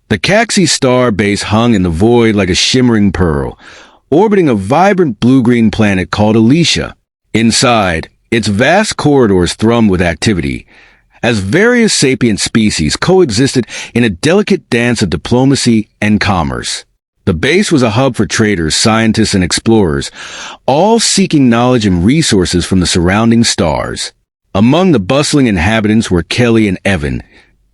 The Caxi Star Base hung in the void like a shimmering pearl, orbiting a vibrant blue-green planet called Alicia. Inside, its vast corridors thrummed with activity, as various sapient species coexisted in a delicate dance of diplomacy and commerce. The base was a hub for traders, scientists, and explorers, all seeking knowledge and resources from the surrounding stars. Among the bustling inhabitants were Kelly and Evan,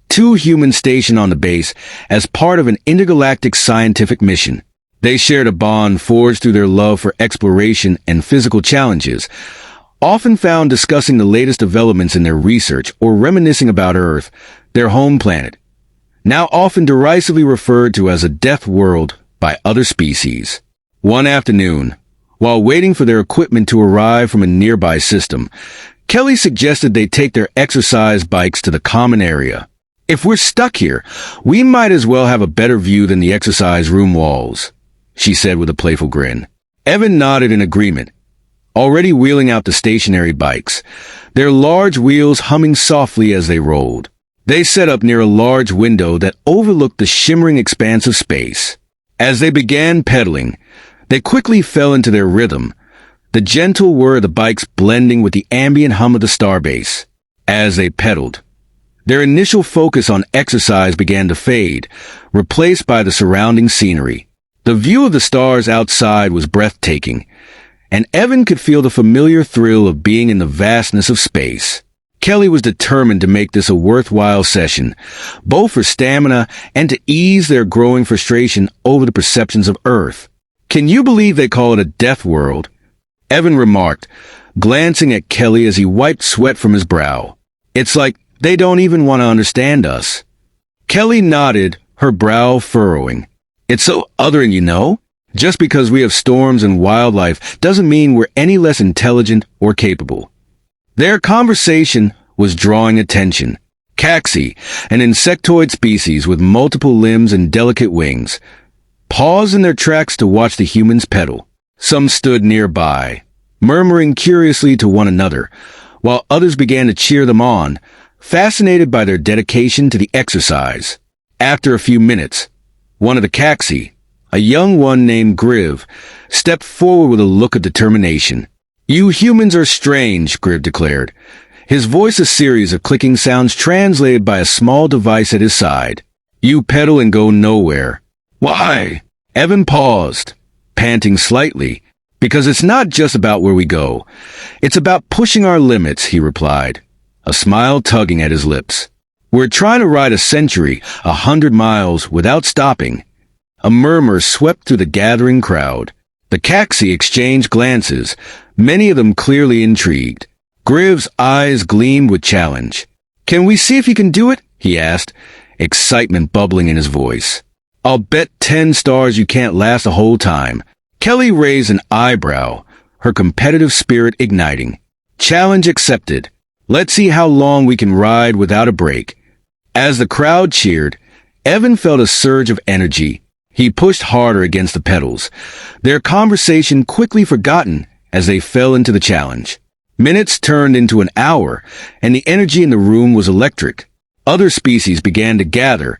two humans stationed on the base as part of an intergalactic scientific mission. They shared a bond forged through their love for exploration and physical challenges, often found discussing the latest developments in their research or reminiscing about Earth, their home planet, now often derisively referred to as a death world by other species. One afternoon, while waiting for their equipment to arrive from a nearby system, Kelly suggested they take their exercise bikes to the common area. "If we're stuck here, we might as well have a better view than the exercise room walls," she said with a playful grin. Evan nodded in agreement, already wheeling out the stationary bikes, their large wheels humming softly as they rolled. They set up near a large window that overlooked the shimmering expanse of space. As they began pedaling, they quickly fell into their rhythm, the gentle whir of the bikes blending with the ambient hum of the starbase. As they pedaled, their initial focus on exercise began to fade, replaced by the surrounding scenery. The view of the stars outside was breathtaking, and Evan could feel the familiar thrill of being in the vastness of space. Kelly was determined to make this a worthwhile session, both for stamina and to ease their growing frustration over the perceptions of Earth. "Can you believe they call it a death world?" Evan remarked, glancing at Kelly as he wiped sweat from his brow. "It's like they don't even want to understand us." Kelly nodded, her brow furrowing. "It's so othering, you know? Just because we have storms and wildlife doesn't mean we're any less intelligent or capable." Their conversation was drawing attention. Caxi, an insectoid species with multiple limbs and delicate wings, paused in their tracks to watch the humans pedal. Some stood nearby, murmuring curiously to one another, while others began to cheer them on, fascinated by their dedication to the exercise. After a few minutes, one of the Caxi, a young one named Griv, stepped forward with a look of determination. "You humans are strange," Griv declared, his voice a series of clicking sounds translated by a small device at his side. "You pedal and go nowhere." "Why?" Evan paused, panting slightly. "Because it's not just about where we go. It's about pushing our limits," he replied, a smile tugging at his lips. "We're trying to ride a century, 100 miles, without stopping." A murmur swept through the gathering crowd. The Caxi exchanged glances, many of them clearly intrigued. Griv's eyes gleamed with challenge. "Can we see if you can do it?" he asked, excitement bubbling in his voice. "I'll bet 10 stars you can't last the whole time." Kelly raised an eyebrow, her competitive spirit igniting. "Challenge accepted. Let's see how long we can ride without a break." As the crowd cheered, Evan felt a surge of energy. He pushed harder against the pedals, their conversation quickly forgotten as they fell into the challenge. Minutes turned into an hour, and the energy in the room was electric. Other species began to gather,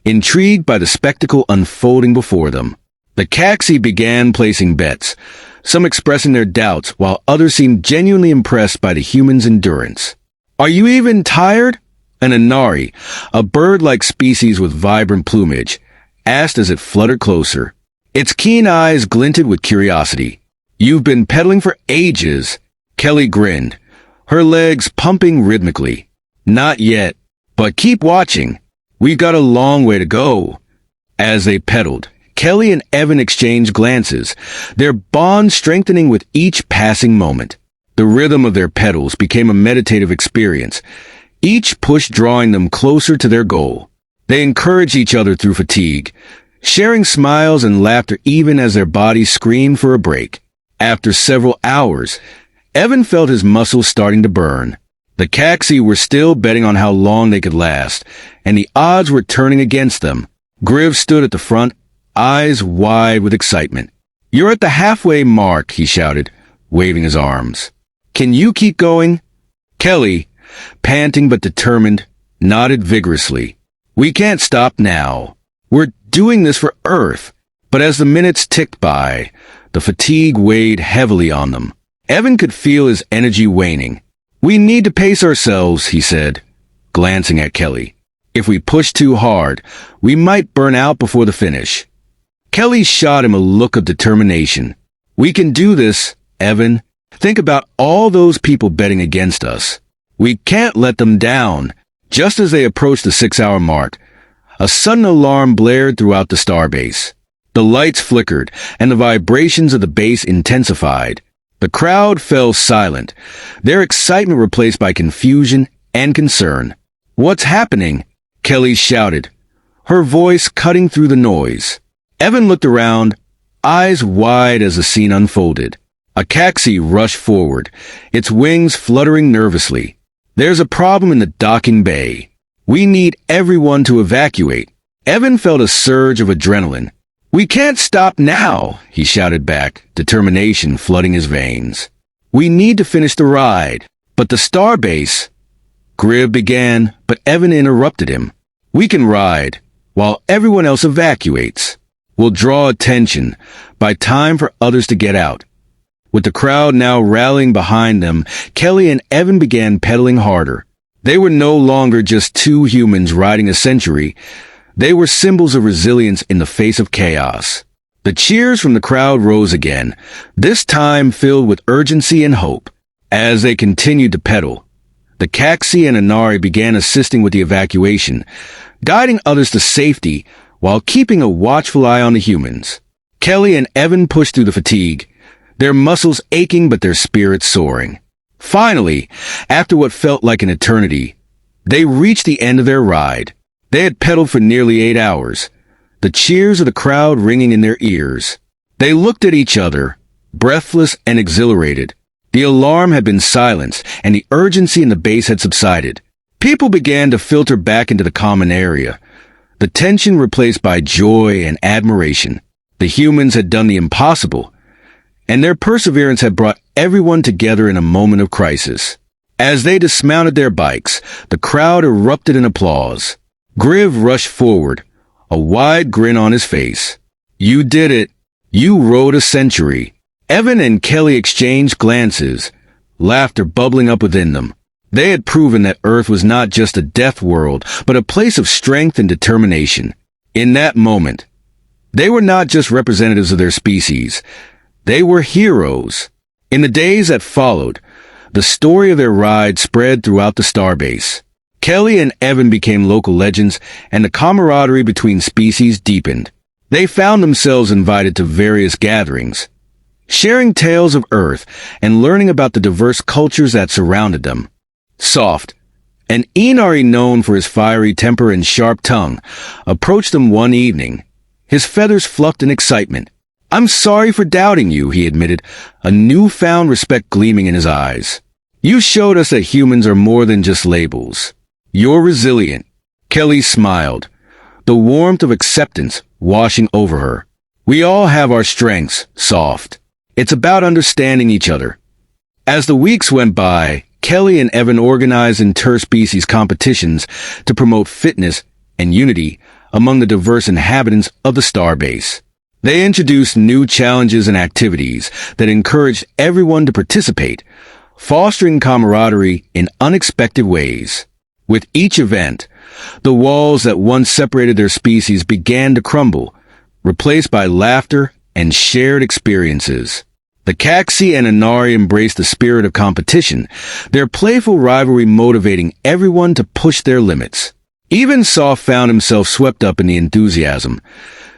intrigued by the spectacle unfolding before them. The Caxi began placing bets, some expressing their doubts, while others seemed genuinely impressed by the humans' endurance. "Are you even tired?" An Anari, a bird-like species with vibrant plumage, asked as it fluttered closer. Its keen eyes glinted with curiosity. "You've been pedaling for ages." Kelly grinned, her legs pumping rhythmically. "Not yet, but keep watching. We've got a long way to go." As they pedaled, Kelly and Evan exchanged glances, their bond strengthening with each passing moment. The rhythm of their pedals became a meditative experience, each push drawing them closer to their goal. They encouraged each other through fatigue, sharing smiles and laughter even as their bodies screamed for a break. After several hours, Evan felt his muscles starting to burn. The Caxi were still betting on how long they could last, and the odds were turning against them. Griv stood at the front, eyes wide with excitement. "You're at the halfway mark," he shouted, waving his arms. "Can you keep going?" Kelly, panting but determined, nodded vigorously. "We can't stop now." We're doing this for Earth. But as the minutes ticked by, the fatigue weighed heavily on them. Evan could feel his energy waning. We need to pace ourselves, he said, glancing at Kelly. If we push too hard, we might burn out before the finish. Kelly shot him a look of determination. We can do this, Evan. Think about all those people betting against us. We can't let them down. Just as they approached the 6-hour mark, a sudden alarm blared throughout the starbase. The lights flickered, and the vibrations of the base intensified. The crowd fell silent, their excitement replaced by confusion and concern. What's happening? Kelly shouted, her voice cutting through the noise. Evan looked around, eyes wide as the scene unfolded. A Caxi rushed forward, its wings fluttering nervously. There's a problem in the docking bay. We need everyone to evacuate. Evan felt a surge of adrenaline. We can't stop now, he shouted back, determination flooding his veins. We need to finish the ride. But the starbase... Gribb began, but Evan interrupted him. We can ride, while everyone else evacuates. We'll draw attention, buy time for others to get out. With the crowd now rallying behind them, Kelly and Evan began pedaling harder. They were no longer just two humans riding a century. They were symbols of resilience in the face of chaos. The cheers from the crowd rose again, this time filled with urgency and hope. As they continued to pedal, the Caxi and Anari began assisting with the evacuation, guiding others to safety while keeping a watchful eye on the humans. Kelly and Evan pushed through the fatigue, their muscles aching but their spirits soaring. Finally, after what felt like an eternity, they reached the end of their ride. They had pedaled for nearly 8 hours, the cheers of the crowd ringing in their ears. They looked at each other, breathless and exhilarated. The alarm had been silenced, and the urgency in the base had subsided. People began to filter back into the common area, the tension replaced by joy and admiration. The humans had done the impossible, and their perseverance had brought everyone together in a moment of crisis. As they dismounted their bikes, the crowd erupted in applause. Gribb rushed forward, a wide grin on his face. You did it. You rode a century. Evan and Kelly exchanged glances, laughter bubbling up within them. They had proven that Earth was not just a death world, but a place of strength and determination. In that moment, they were not just representatives of their species. They were heroes. In the days that followed, the story of their ride spread throughout the starbase. Kelly and Evan became local legends, and the camaraderie between species deepened. They found themselves invited to various gatherings, sharing tales of Earth and learning about the diverse cultures that surrounded them. Soft, an Anari known for his fiery temper and sharp tongue, approached them one evening. His feathers fluffed in excitement. I'm sorry for doubting you, he admitted, a newfound respect gleaming in his eyes. You showed us that humans are more than just labels. You're resilient. Kelly smiled, the warmth of acceptance washing over her. We all have our strengths, Soft. It's about understanding each other. As the weeks went by, Kelly and Evan organized interspecies competitions to promote fitness and unity among the diverse inhabitants of the starbase. They introduced new challenges and activities that encouraged everyone to participate, fostering camaraderie in unexpected ways. With each event, the walls that once separated their species began to crumble, replaced by laughter and shared experiences. The Caxi and Anari embraced the spirit of competition, their playful rivalry motivating everyone to push their limits. Even Soft found himself swept up in the enthusiasm,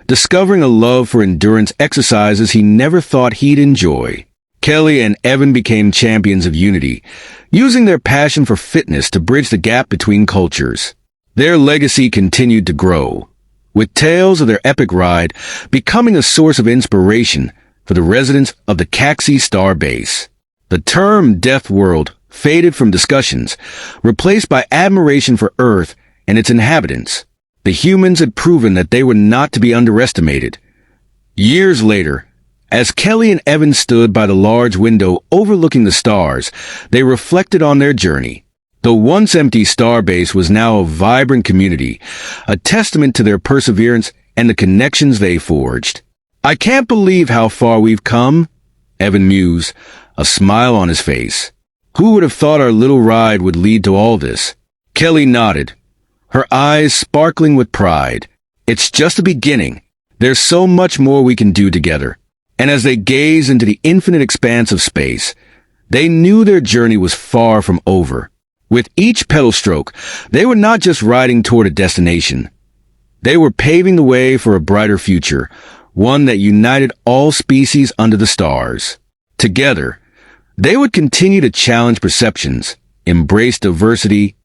discovering a love for endurance exercises he never thought he'd enjoy. Kelly and Evan became champions of unity, using their passion for fitness to bridge the gap between cultures. Their legacy continued to grow, with tales of their epic ride becoming a source of inspiration for the residents of the Caxi Star Base. The term Death World faded from discussions, replaced by admiration for Earth and its inhabitants. The humans had proven that they were not to be underestimated. Years later, as Kelly and Evan stood by the large window overlooking the stars, they reflected on their journey. The once empty starbase was now a vibrant community, a testament to their perseverance and the connections they forged. I can't believe how far we've come, Evan mused, a smile on his face. Who would have thought our little ride would lead to all this? Kelly nodded, her eyes sparkling with pride. It's just the beginning. There's so much more we can do together. And as they gazed into the infinite expanse of space, they knew their journey was far from over. With each pedal stroke, they were not just riding toward a destination. They were paving the way for a brighter future, one that united all species under the stars. Together, they would continue to challenge perceptions, embrace diversity,